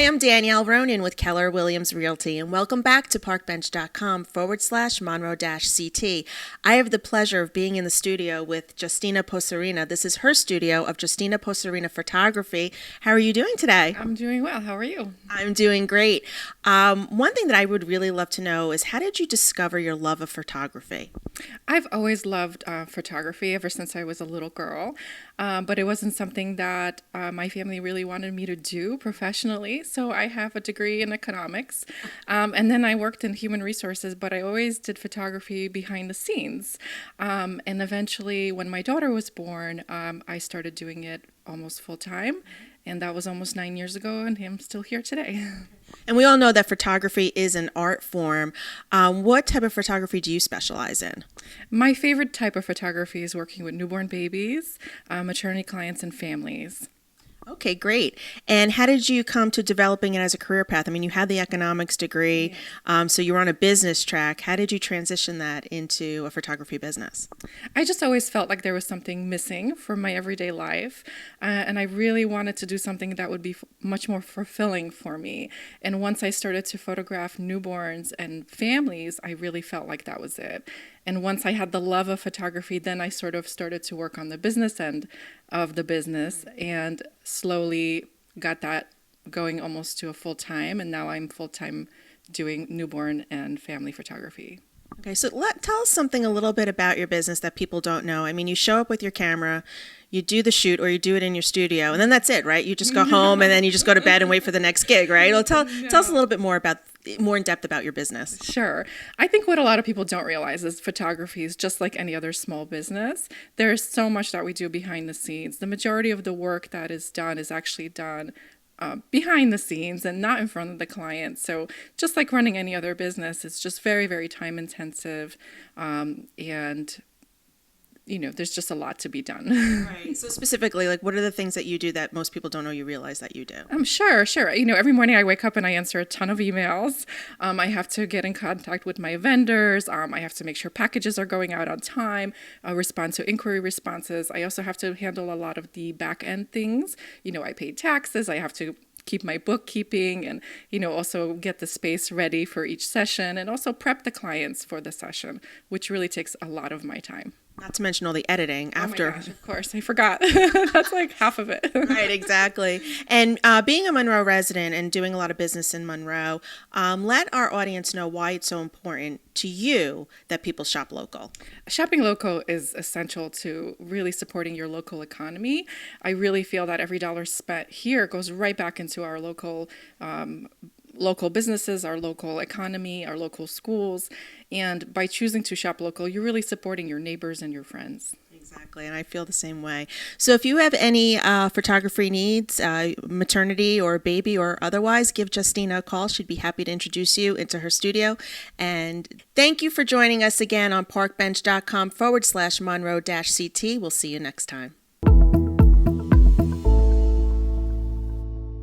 Hi, I'm Danielle Ronan with Keller Williams Realty, and welcome back to parkbench.com/Monroe-CT. I have the pleasure of being in the studio with Justyna Poserina. This is her studio of Justyna Poserina Photography. How are you doing today? I'm doing well. How are you? I'm doing great. One thing that I would really love to know is how did you discover your love of photography? I've always loved photography ever since I was a little girl, but it wasn't something that my family really wanted me to do professionally. So I have a degree in economics, and then I worked in human resources, but I always did photography behind the scenes. And eventually, when my daughter was born, I started doing it almost full time. And that was almost 9 years ago, and I'm still here today. And we all know that photography is an art form. What type of photography do you specialize in? My favorite type of photography is working with newborn babies, maternity clients, and families. Okay, great. And how did you come to developing it as a career path? I mean, you had the economics degree, so you were on a business track. How did you transition that into a photography business? I just always felt like there was something missing from my everyday life, and I really wanted to do something that would be much more fulfilling for me. And once I started to photograph newborns and families, I really felt like that was it. And once I had the love of photography, then I sort of started to work on the business end of the business and slowly got that going almost to a full time. And now I'm full time doing newborn and family photography. Okay, so tell us something a little bit about your business that people don't know. I mean, you show up with your camera, you do the shoot, or you do it in your studio, and then that's it, right? You just go home and then you just go to bed and wait for the next gig, right? Well, tell us a little bit more in depth about your business. Sure. I think what a lot of people don't realize is photography is just like any other small business. There's so much that we do behind the scenes. The majority of the work that is done is actually done behind the scenes and not in front of the client. So just like running any other business, it's just very, very time intensive, and there's just a lot to be done. Right. So specifically, like, what are the things that you do that most people don't know you realize that you do? Sure. Every morning I wake up and I answer a ton of emails. I have to get in contact with my vendors. I have to make sure packages are going out on time, respond to inquiry responses. I also have to handle a lot of the back end things. I pay taxes. I have to keep my bookkeeping and, also get the space ready for each session and also prep the clients for the session, which really takes a lot of my time. Not to mention all the editing after. Oh my gosh, of course. I forgot. That's like half of it. Right, exactly. And being a Monroe resident and doing a lot of business in Monroe, let our audience know why it's so important to you that people shop local. Shopping local is essential to really supporting your local economy. I really feel that every dollar spent here goes right back into our local businesses, our local economy, our local schools. And by choosing to shop local, you're really supporting your neighbors and your friends. Exactly, and I feel the same way. So if you have any photography needs, maternity or baby or otherwise, give Justyna a call. She'd be happy to introduce you into her studio. And thank you for joining us again on parkbench.com/Monroe-CT. We'll see you next time.